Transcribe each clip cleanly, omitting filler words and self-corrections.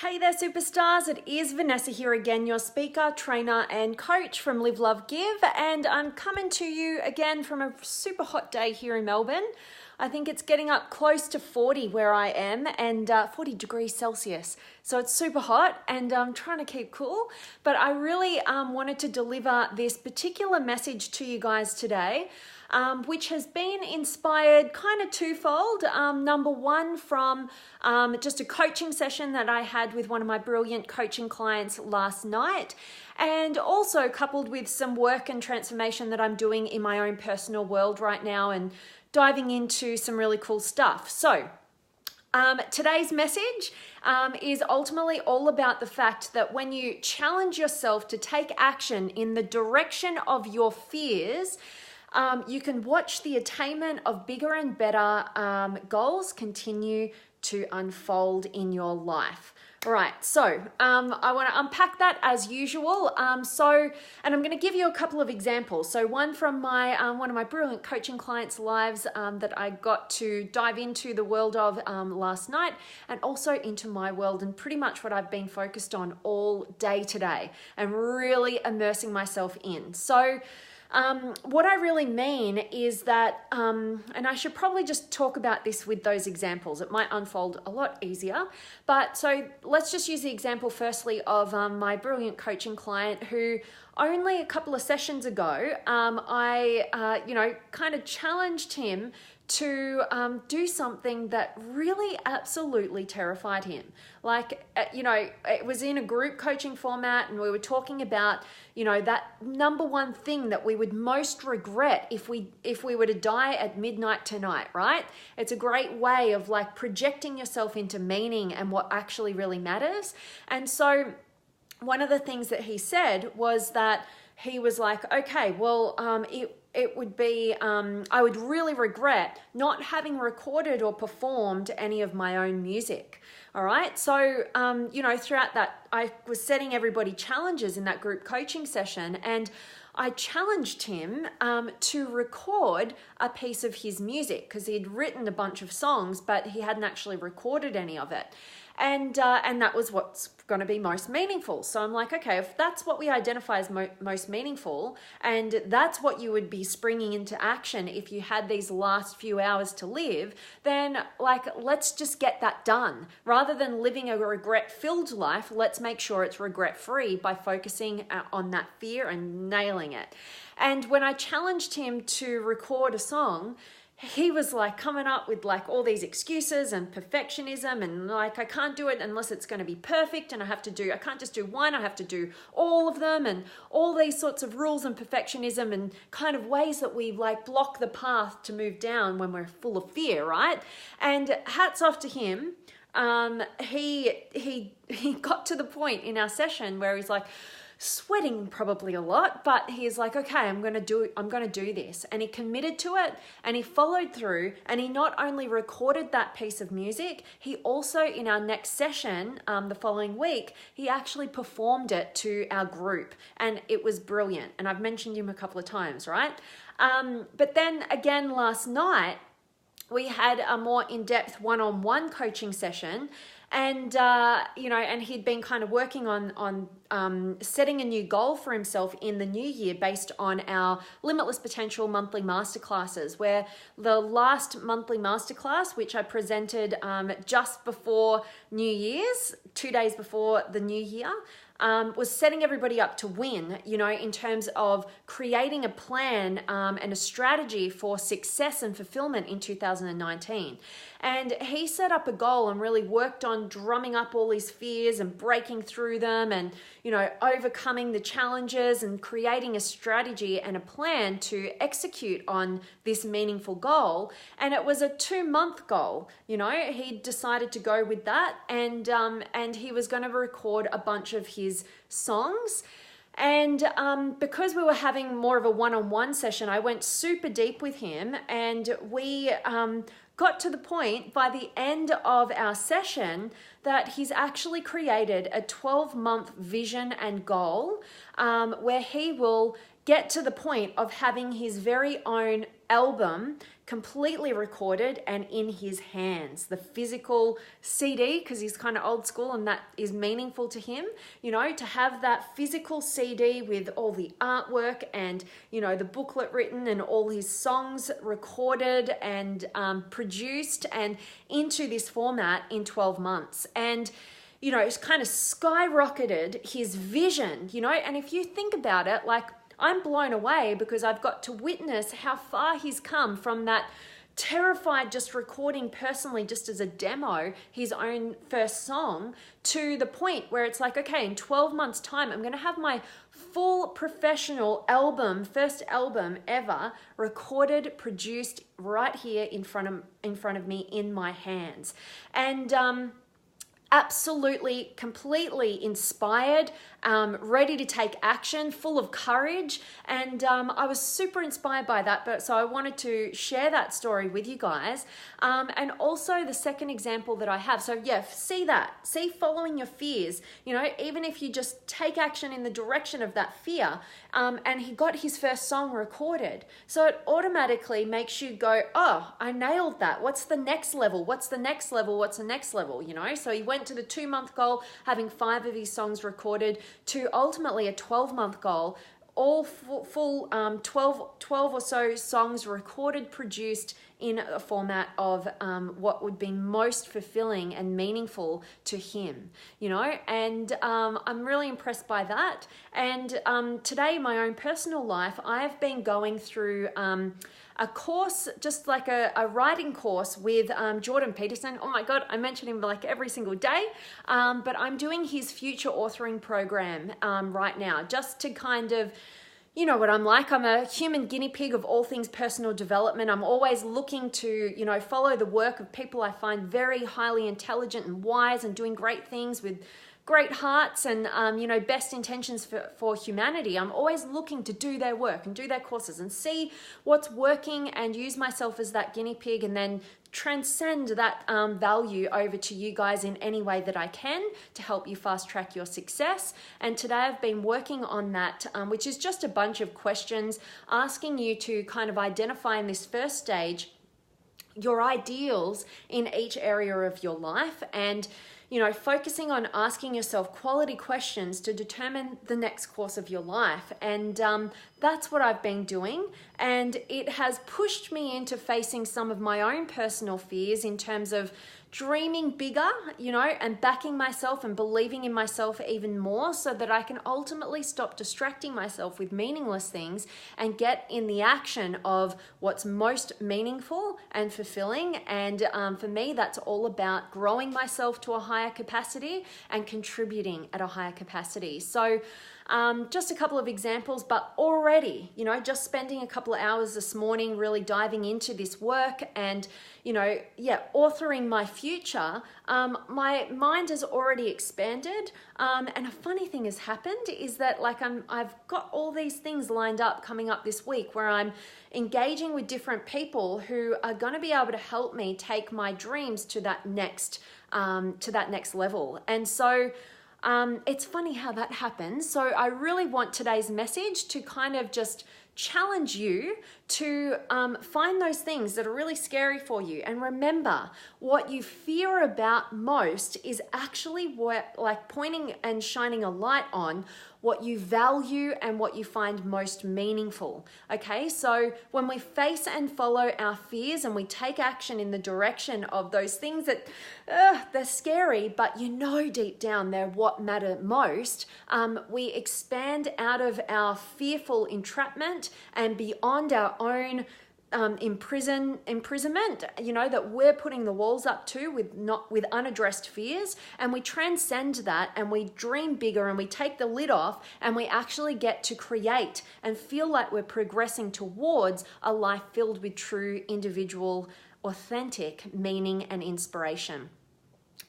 Hey there, superstars. It is Vanessa here again, your speaker, trainer, and coach from Live, Love, Give. And I'm coming to you again from a super hot day here in Melbourne. I think it's getting up close to 40 where I am, and 40 degrees Celsius. So it's super hot, and I'm trying to keep cool. But I really wanted to deliver this particular message to you guys today, which has been inspired kind of twofold. Number one, from just a coaching session that I had with one of my brilliant coaching clients last night, and also coupled with some work and transformation that I'm doing in my own personal world right now and diving into some really cool stuff. So today's message is ultimately all about the fact that when you challenge yourself to take action in the direction of your fears, you can watch the attainment of bigger and better goals continue to unfold in your life. All right, so I want to unpack that as usual. And I'm going to give you a couple of examples. So one from my one of my brilliant coaching clients' lives that I got to dive into the world of last night, and also into my world, and pretty much what I've been focused on all day today, and really immersing myself in. So what I really mean is that, and I should probably just talk about this with those examples. It might unfold a lot easier. But so let's just use the example firstly of my brilliant coaching client who only a couple of sessions ago, I kind of challenged him to do something that really absolutely terrified him. Like, it was in a group coaching format, and we were talking about, that number one thing that we would most regret if we were to die at midnight tonight, right? It's a great way of like projecting yourself into meaning and what actually really matters. And so one of the things that he said was that he was like, okay, well, it would be, I would really regret not having recorded or performed any of my own music. All right. So, throughout that, I was setting everybody challenges in that group coaching session, and I challenged him to record a piece of his music, because he'd written a bunch of songs, but he hadn't actually recorded any of it. And that was what's going to be most meaningful. So I'm like, okay, if that's what we identify as most meaningful, and that's what you would be springing into action if you had these last few hours to live, then like, let's just get that done. Rather than living a regret-filled life, let's make sure it's regret-free by focusing on that fear and nailing it. And when I challenged him to record a song, he was like coming up with like all these excuses and perfectionism, and like, I can't do it unless it's going to be perfect, and I can't just do one, I have to do all of them, and all these sorts of rules and perfectionism and kind of ways that we like block the path to move down when we're full of fear, right? And hats off to him. He got to the point in our session where he's like, sweating probably a lot, but he's like, okay, I'm going to do this. And he committed to it, and he followed through, and he not only recorded that piece of music, he also, in our next session, the following week, he actually performed it to our group, and it was brilliant. And I've mentioned him a couple of times, right? But then again, last night, we had a more in-depth one-on-one coaching session, and and he'd been kind of working on setting a new goal for himself in the new year based on our Limitless Potential monthly masterclasses, where the last monthly masterclass, which I presented just before New Year's, 2 days before the new year, was setting everybody up to win, in terms of creating a plan and a strategy for success and fulfillment in 2019. And he set up a goal and really worked on drumming up all these fears and breaking through them, and, overcoming the challenges and creating a strategy and a plan to execute on this meaningful goal. And it was a 2-month goal. He decided to go with that, and he was going to record a bunch of his songs. And because we were having more of a one-on-one session, I went super deep with him, and we got to the point by the end of our session that he's actually created a 12-month vision and goal, where he will get to the point of having his very own album completely recorded and in his hands. The physical CD, because he's kind of old school and that is meaningful to him, you know, to have that physical CD with all the artwork and, you know, the booklet written and all his songs recorded and produced and into this format in 12 months. And you know, it's kind of skyrocketed his vision, you know, and if you think about it, like, I'm blown away because I've got to witness how far he's come from that terrified just recording personally just as a demo his own first song to the point where it's like, okay, in 12 months time I'm going to have my full professional album, first album ever, recorded, produced right here in front of me in my hands. And absolutely, completely inspired, ready to take action, full of courage. And I was super inspired by that. But so I wanted to share that story with you guys. And also the second example that I have. So yeah, see that, see following your fears, you know, even if you just take action in the direction of that fear. And he got his first song recorded. So it automatically makes you go, oh, I nailed that. What's the next level? What's the next level? What's the next level? You know, so he went to the 2-month goal, having 5 of his songs recorded, to ultimately a 12-month goal, all full 12 or so songs recorded, produced in a format of what would be most fulfilling and meaningful to him, you know, and I'm really impressed by that. And today, my own personal life, I've been going through a course, just like a writing course with Jordan Peterson. Oh my God, I mention him like every single day, but I'm doing his future authoring program right now, just to kind of, you know what I'm like. I'm a human guinea pig of all things personal development. I'm always looking to, you know, follow the work of people I find very highly intelligent and wise and doing great things with great hearts and, you know, best intentions for humanity. I'm always looking to do their work and do their courses and see what's working and use myself as that guinea pig and then transcend that value over to you guys in any way that I can to help you fast track your success. And today I've been working on that, which is just a bunch of questions asking you to kind of identify in this first stage your ideals in each area of your life, and you know, focusing on asking yourself quality questions to determine the next course of your life. And that's what I've been doing. And it has pushed me into facing some of my own personal fears in terms of dreaming bigger, you know, and backing myself and believing in myself even more so that I can ultimately stop distracting myself with meaningless things and get in the action of what's most meaningful and fulfilling. And for me, that's all about growing myself to a higher capacity and contributing at a higher capacity. So just a couple of examples, but already, you know, just spending a couple of hours this morning really diving into this work and, you know, yeah, authoring my future, my mind has already expanded. And a funny thing has happened is that like I've got all these things lined up coming up this week where I'm engaging with different people who are going to be able to help me take my dreams to that next level. And so it's funny how that happens. So I really want today's message to kind of just challenge you to find those things that are really scary for you. And remember, what you fear about most is actually what, like, pointing and shining a light on what you value and what you find most meaningful. Okay, so when we face and follow our fears and we take action in the direction of those things that they're scary, but you know deep down they're what matter most, we expand out of our fearful entrapment and beyond our own imprisonment, you know, that we're putting the walls up to with unaddressed fears, and we transcend that and we dream bigger and we take the lid off and we actually get to create and feel like we're progressing towards a life filled with true individual, authentic meaning and inspiration.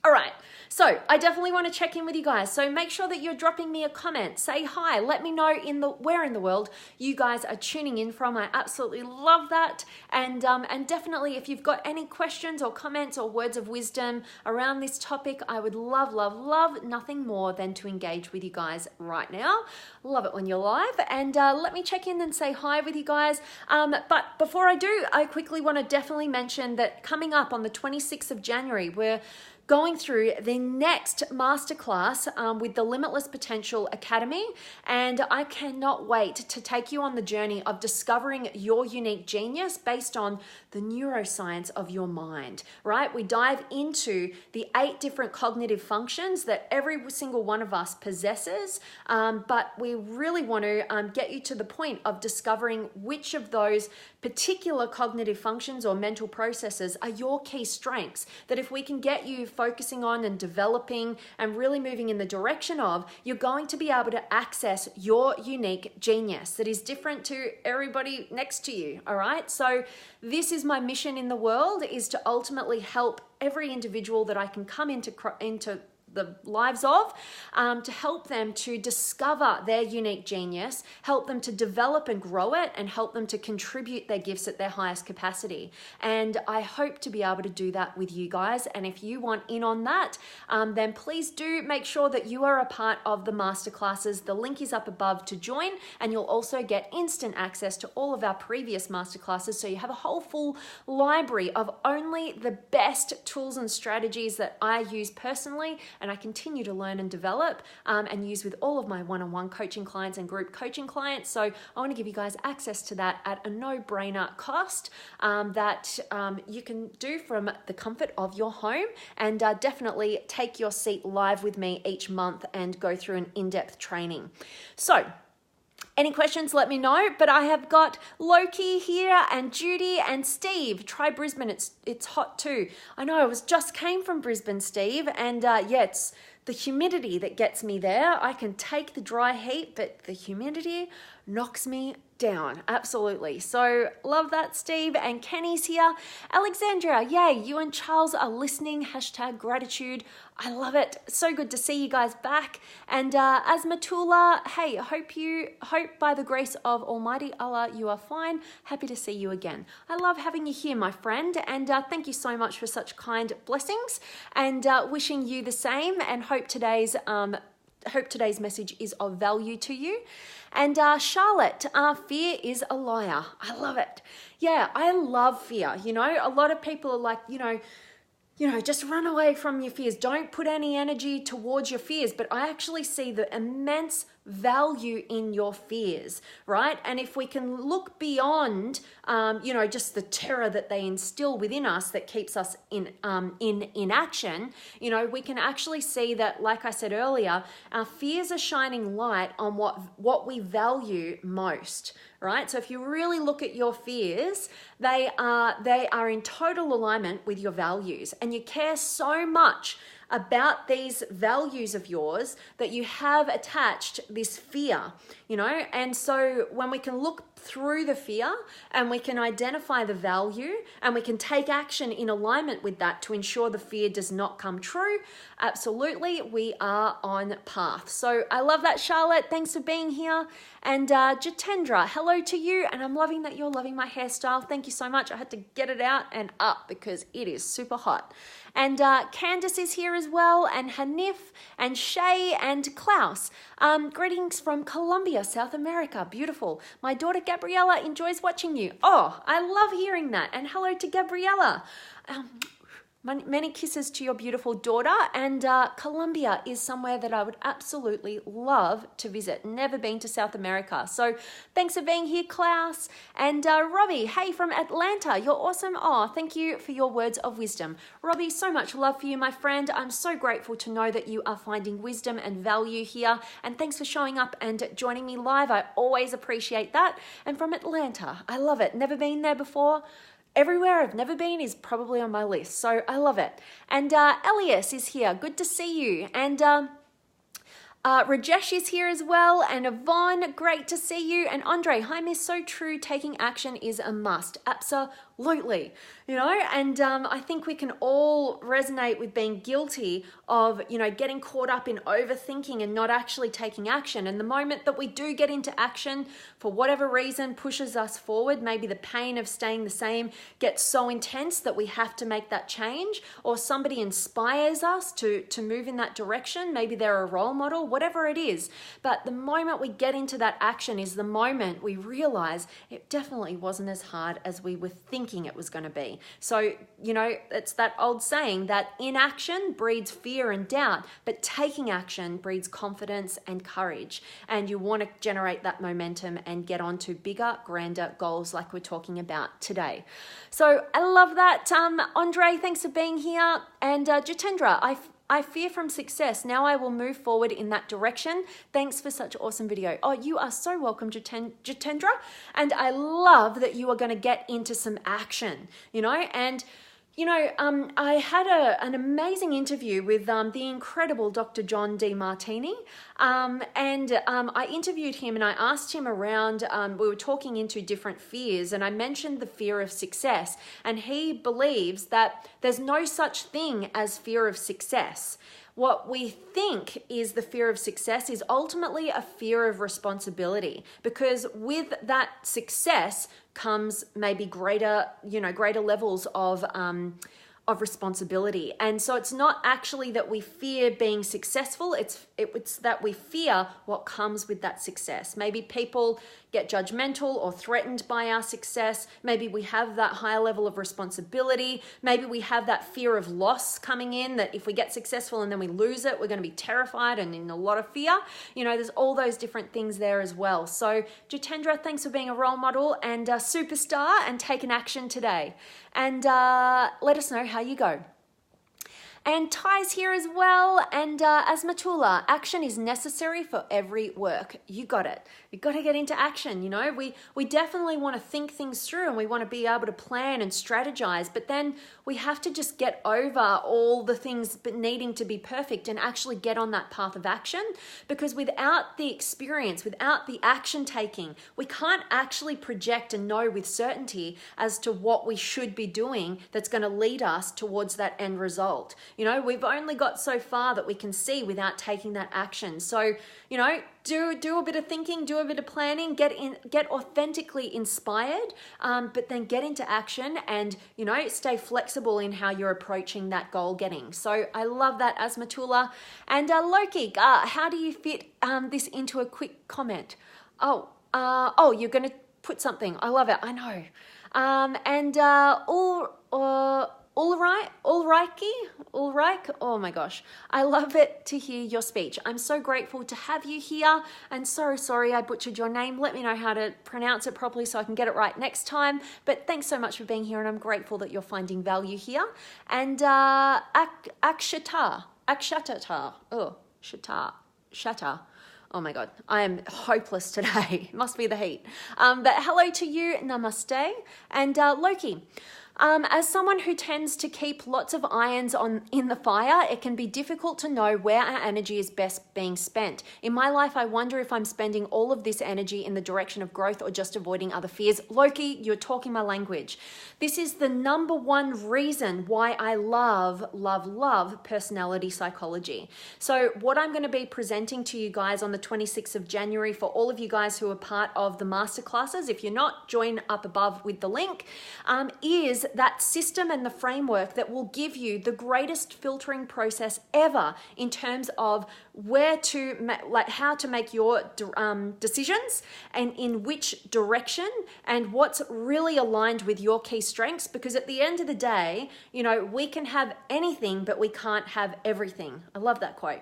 All right, so I definitely want to check in with you guys. So make sure that you're dropping me a comment. Say hi. Let me know where in the world you guys are tuning in from. I absolutely love that. And definitely, if you've got any questions or comments or words of wisdom around this topic, I would love, love, love nothing more than to engage with you guys right now. Love it when you're live. And let me check in and say hi with you guys. But before I do, I quickly want to definitely mention that coming up on the 26th of January, we're going through the next masterclass with the Limitless Potential Academy, and I cannot wait to take you on the journey of discovering your unique genius based on the neuroscience of your mind, right? We dive into the 8 different cognitive functions that every single one of us possesses, but we really want to get you to the point of discovering which of those particular cognitive functions or mental processes are your key strengths, that if we can get you focusing on and developing and really moving in the direction of, you're going to be able to access your unique genius that is different to everybody next to you, all right? So this is my mission in the world, is to ultimately help every individual that I can come into the lives of, to help them to discover their unique genius, help them to develop and grow it, and help them to contribute their gifts at their highest capacity. And I hope to be able to do that with you guys. And if you want in on that, then please do make sure that you are a part of the masterclasses. The link is up above to join, and you'll also get instant access to all of our previous masterclasses. So you have a whole full library of only the best tools and strategies that I use personally, and I continue to learn and develop and use with all of my one-on-one coaching clients and group coaching clients. So I want to give you guys access to that at a no-brainer cost that you can do from the comfort of your home, and definitely take your seat live with me each month and go through an in-depth training. So any questions, let me know. But I have got Loki here and Judy and Steve. Try Brisbane, it's hot too. I know, just came from Brisbane, Steve, and yeah, it's the humidity that gets me there. I can take the dry heat, but the humidity knocks me down, absolutely. So love that, Steve. And Kenny's here. Alexandra, yay, you and Charles are listening, #gratitude. I love it. So good to see you guys back. And Asmatullah, hey, hope by the grace of Almighty Allah you are fine. Happy to see you again. I love having you here, my friend, and thank you so much for such kind blessings, and wishing you the same, and hope today's message is of value to you. And Charlotte, fear is a liar. I love it. Yeah, I love fear. You know, a lot of people are like, just run away from your fears. Don't put any energy towards your fears. But I actually see the immense value in your fears, right? And if we can look beyond, just the terror that they instill within us that keeps us in inaction, we can actually see that, like I said earlier, our fears are shining light on what we value most, right? So if you really look at your fears, they are in total alignment with your values, and you care so much about these values of yours that you have attached this fear, and so when we can look through the fear and we can identify the value and we can take action in alignment with that to ensure the fear does not come true, absolutely, we are on path. So I love that, Charlotte. Thanks for being here. And Jitendra, hello to you. And I'm loving that you're loving my hairstyle. Thank you so much. I had to get it out and up because it is super hot. And Candace is here as well, and Hanif and Shay and Klaus. Greetings from Colombia, South America. Beautiful. My daughter Gabriella enjoys watching you. Oh, I love hearing that. And hello to Gabriella. Many kisses to your beautiful daughter, and Colombia is somewhere that I would absolutely love to visit. Never been to South America. So thanks for being here, Klaus. And Robbie, hey, from Atlanta, you're awesome. Oh, thank you for your words of wisdom. Robbie, so much love for you, my friend. I'm so grateful to know that you are finding wisdom and value here. And thanks for showing up and joining me live. I always appreciate that. And from Atlanta, I love it. Never been there before. Everywhere I've never been is probably on my list, so I love it. And Elias is here. Good to see you. And Rajesh is here as well. And Yvonne, great to see you. And Andre, hi, miss, so true. Taking action is a must. Absolutely, and I think we can all resonate with being guilty of, getting caught up in overthinking and not actually taking action. And the moment that we do get into action, for whatever reason, pushes us forward, maybe the pain of staying the same gets so intense that we have to make that change, or somebody inspires us to move in that direction. Maybe they're a role model, whatever it is. But the moment we get into that action is the moment we realize it definitely wasn't as hard as we were thinking it was going to be. So, it's that old saying that inaction breeds fear and doubt, but taking action breeds confidence and courage. And you want to generate that momentum and get on to bigger, grander goals like we're talking about today. So I love that. Andre, thanks for being here. And Jitendra, I fear from success. Now I will move forward in that direction. Thanks for such an awesome video. Oh, you are so welcome, Jitendra. And I love that you are going to get into some action, I had an amazing interview with the incredible Dr. John Demartini. I interviewed him and I asked him around, we were talking into different fears, and I mentioned the fear of success. And he believes that there's no such thing as fear of success. What we think is the fear of success is ultimately a fear of responsibility, because with that success comes maybe greater levels of responsibility. And so it's not actually that we fear being successful, it's that we fear what comes with that success. Maybe people get judgmental or threatened by our success. Maybe we have that higher level of responsibility. Maybe we have that fear of loss coming in, that if we get successful and then we lose it, we're going to be terrified and in a lot of fear. There's all those different things there as well. So Jitendra, thanks for being a role model and a superstar and taking action today. And let us know how you go. And Ty's here as well. And Asmatullah, action is necessary for every work. You got it. You've got to get into action. We definitely want to think things through and we want to be able to plan and strategize, but then we have to just get over all the things but needing to be perfect and actually get on that path of action, because without the experience, without the action taking, we can't actually project and know with certainty as to what we should be doing that's going to lead us towards that end result. We've only got so far that we can see without taking that action. So, do a bit of thinking, do a bit of planning, get authentically inspired, but then get into action and, stay flexible in how you're approaching that goal getting. So I love that, Asmatullah. And Loki, how do you fit this into a quick comment? You're going to put something. I love it. I know. Ulrike, oh my gosh. I love it to hear your speech. I'm so grateful to have you here, and so sorry I butchered your name. Let me know how to pronounce it properly so I can get it right next time. But thanks so much for being here, and I'm grateful that you're finding value here. And Akshata. Oh my God, I am hopeless today. Must be the heat. But hello to you, namaste. And Loki. As someone who tends to keep lots of irons in the fire, it can be difficult to know where our energy is best being spent. In my life, I wonder if I'm spending all of this energy in the direction of growth or just avoiding other fears. Loki, you're talking my language. This is the number one reason why I love personality psychology. So what I'm going to be presenting to you guys on the 26th of January, for all of you guys who are part of the masterclasses, if you're not, join up above with the link, is that system and the framework that will give you the greatest filtering process ever in terms of how to make your decisions and in which direction and what's really aligned with your key strengths. Because at the end of the day, we can have anything, but we can't have everything. I love that quote.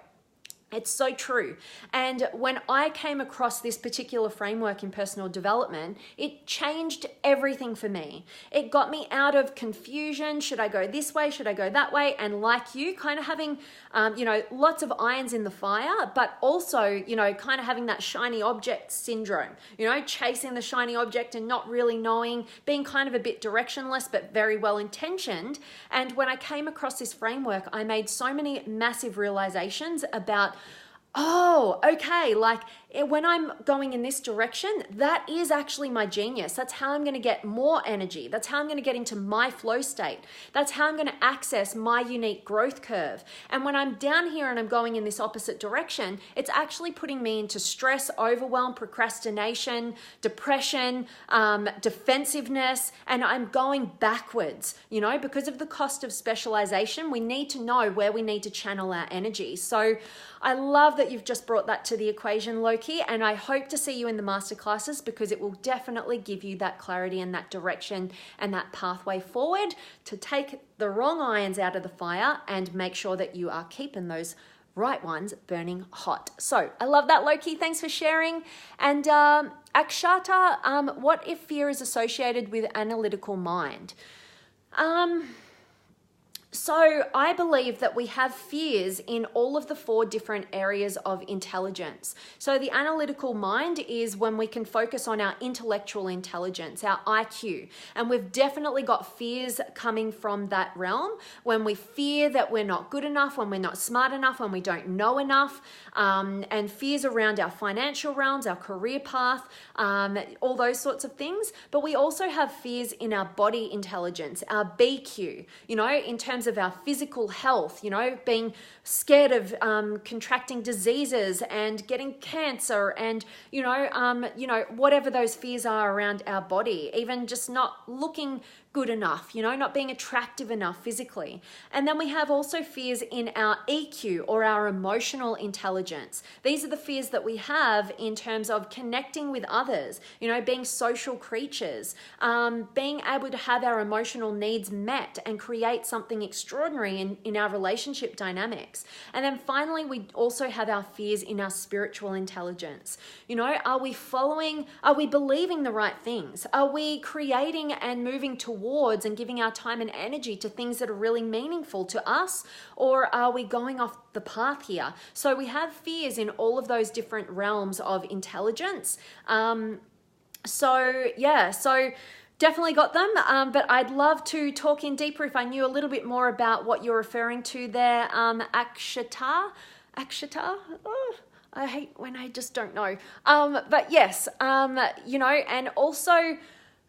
It's so true. And when I came across this particular framework in personal development, it changed everything for me. It got me out of confusion. Should I go this way? Should I go that way? And like you, kind of having, lots of irons in the fire, but also, kind of having that shiny object syndrome, chasing the shiny object and not really knowing, being kind of a bit directionless, but very well intentioned. And when I came across this framework, I made so many massive realizations about oh, okay, like when I'm going in this direction, that is actually my genius. That's how I'm going to get more energy. That's how I'm going to get into my flow state. That's how I'm going to access my unique growth curve. And when I'm down here and I'm going in this opposite direction, it's actually putting me into stress, overwhelm, procrastination, depression, defensiveness, and I'm going backwards, because of the cost of specialization. We need to know where we need to channel our energy. So I love that you've just brought that to the equation, Loki, and I hope to see you in the masterclasses, because it will definitely give you that clarity and that direction and that pathway forward to take the wrong irons out of the fire and make sure that you are keeping those right ones burning hot. So I love that, Loki. Thanks for sharing. And Akshata, what if fear is associated with analytical mind? So I believe that we have fears in all of the 4 different areas of intelligence. So the analytical mind is when we can focus on our intellectual intelligence, our IQ. And we've definitely got fears coming from that realm, when we fear that we're not good enough, when we're not smart enough, when we don't know enough, and fears around our financial realms, our career path, all those sorts of things. But we also have fears in our body intelligence, our BQ, in terms of our physical health, being scared of contracting diseases and getting cancer and, whatever those fears are around our body, even just not looking good enough, not being attractive enough physically. And then we have also fears in our EQ, or our emotional intelligence. These are the fears that we have in terms of connecting with others, being social creatures, being able to have our emotional needs met and create something extraordinary in our relationship dynamics. And then finally, we also have our fears in our spiritual intelligence. Are we believing the right things? Are we creating and moving towards and giving our time and energy to things that are really meaningful to us? Or are we going off the path here? So we have fears in all of those different realms of intelligence. So definitely got them, but I'd love to talk in deeper if I knew a little bit more about what you're referring to there. Akshata? Oh, I hate when I just don't know. But yes, and also,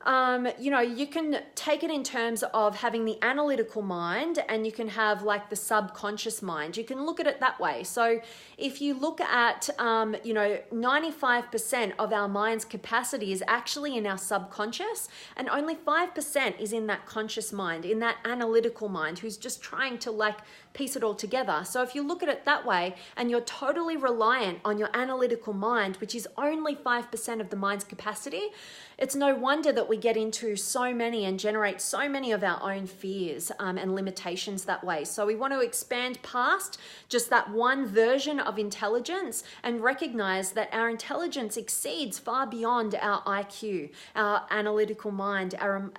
you can take it in terms of having the analytical mind, and you can have like the subconscious mind. You can look at it that way. So if you look at, 95% of our mind's capacity is actually in our subconscious, and only 5% is in that conscious mind, in that analytical mind, who's just trying to piece it all together. So if you look at it that way, and you're totally reliant on your analytical mind, which is only 5% of the mind's capacity, it's no wonder that we get into so many and generate so many of our own fears and limitations that way. So we want to expand past just that one version of intelligence and recognize that our intelligence exceeds far beyond our IQ, our analytical mind, our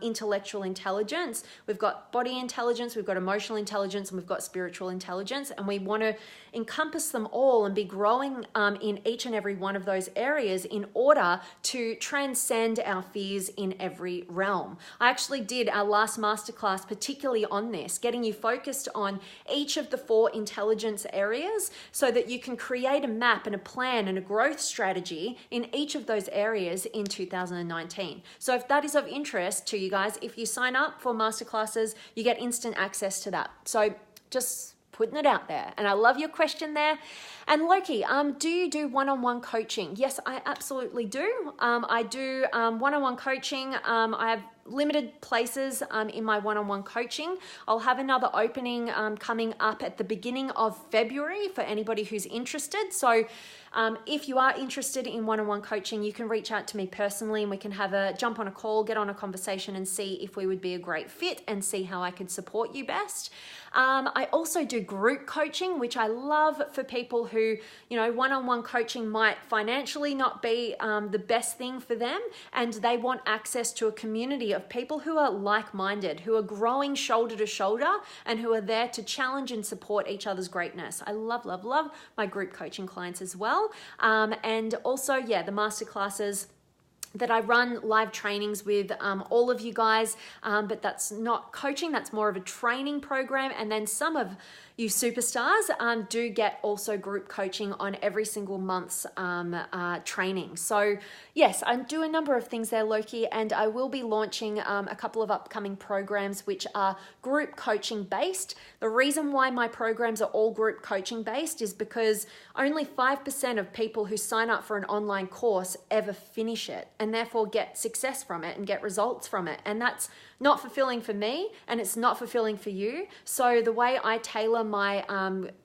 intellectual intelligence. We've got body intelligence, we've got emotional intelligence, and we've got spiritual intelligence, and we want to encompass them all and be growing in each and every one of those areas in order to transcend our fears in every realm. I actually did our last masterclass particularly on this, getting you focused on each of the 4 intelligence areas so that you can create a map and a plan and a growth strategy in each of those areas in 2019. So if that is of interest to you guys, if you sign up for masterclasses, you get instant access to that. So just putting it out there. And I love your question there. And Loki, do you do one-on-one coaching? Yes, I absolutely do. I do one-on-one coaching. I have limited places in my one-on-one coaching. I'll have another opening coming up at the beginning of February for anybody who's interested. So if you are interested in one-on-one coaching, you can reach out to me personally, and we can jump on a call, get on a conversation, and see if we would be a great fit and see how I could support you best. I also do group coaching, which I love for people who, one-on-one coaching might financially not be the best thing for them, and they want access to a community of people who are like-minded, who are growing shoulder to shoulder, and who are there to challenge and support each other's greatness. I love, love, love my group coaching clients as well. And also, the masterclasses that I run live trainings with all of you guys, but that's not coaching, that's more of a training program. And then some of you superstars do get also group coaching on every single month's training. So yes, I do a number of things there, Loki, and I will be launching a couple of upcoming programs which are group coaching based. The reason why my programs are all group coaching based is because only 5% of people who sign up for an online course ever finish it and therefore get success from it and get results from it. And that's not fulfilling for me, and it's not fulfilling for you. So the way I tailor my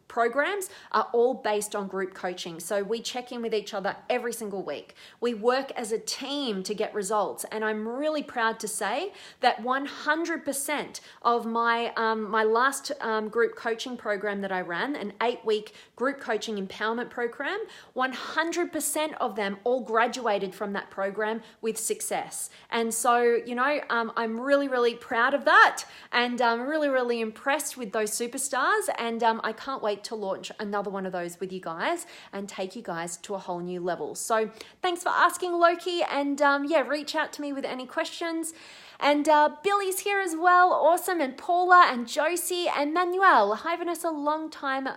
programs are all based on group coaching. So we check in with each other every single week. We work as a team to get results. And I'm really proud to say that 100% of my my last group coaching program that I ran, an 8-week group coaching empowerment program, 100% of them all graduated from that program with success. And so, you know, I'm really, really proud of that. And I'm really, really impressed with those superstars. And I can't wait to launch another one of those with you guys and take you guys to a whole new level. So thanks for asking, Loki, and yeah, reach out to me with any questions. And Billy's here as well, awesome, and Paula and Josie and Manuel. Hi Vanessa, long time,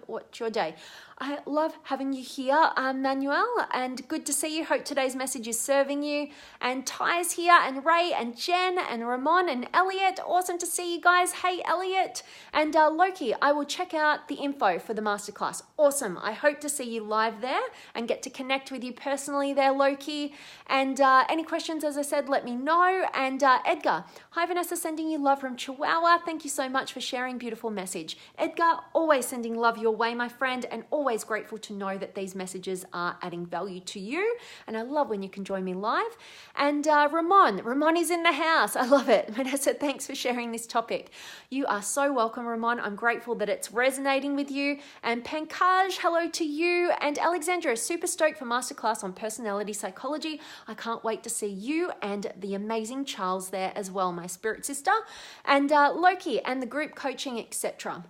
what's your day? I love having you here, Manuel, and good to see you. Hope today's message is serving you. And Ty's here, and Ray, and Jen, and Ramon, and Elliot. Awesome to see you guys. Hey, Elliot. And Loki, I will check out the info for the masterclass. Awesome. I hope to see you live there and get to connect with you personally there, Loki. And any questions, as I said, let me know. And Edgar, hi, Vanessa, sending you love from Chihuahua. Thank you so much for sharing. Beautiful message. Edgar, always sending love your way, my friend, and always grateful to know that these messages are adding value to you. And I love when you can join me live. And Ramon is in the house. I love it. Vanessa, thanks for sharing this topic. You are so welcome, Ramon. I'm grateful that it's resonating with you. And Pankaj, hello to you. And Alexandra, super stoked for masterclass on personality psychology. I can't wait to see you and the amazing Charles there as well, my spirit sister. And Loki and the group coaching, etc.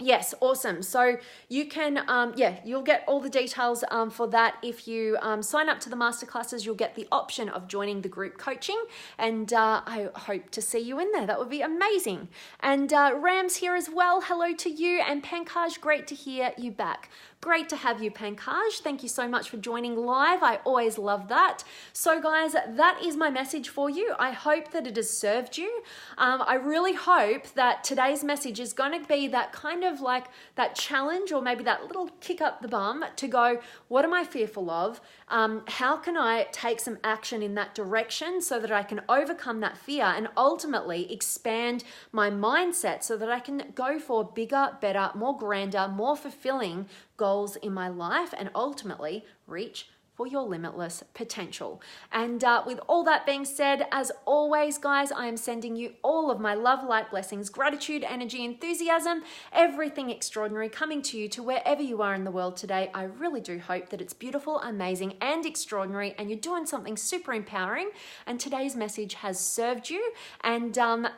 Yes, awesome. So you can, yeah, you'll get all the details for that. If you sign up to the masterclasses, you'll get the option of joining the group coaching, and I hope to see you in there. That would be amazing. And Ram's here as well. Hello to you. And Pankaj, great to hear you back. Great to have you, Pankaj. Thank you so much for joining live. I always love that. So guys, that is my message for you. I hope that it has served you. I really hope that today's message is going to be that kind of like that challenge, or maybe that little kick up the bum to go, what am I fearful of? How can I take some action in that direction so that I can overcome that fear and ultimately expand my mindset so that I can go for bigger, better, more grander, more fulfilling goals in my life and ultimately reach for your limitless potential. And with all that being said, as always, guys, I am sending you all of my love, light, blessings, gratitude, energy, enthusiasm, everything extraordinary coming to you to wherever you are in the world today. I really do hope that it's beautiful, amazing, and extraordinary, and you're doing something super empowering, and today's message has served you, and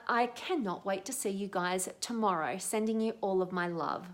I cannot wait to see you guys tomorrow. Sending you all of my love.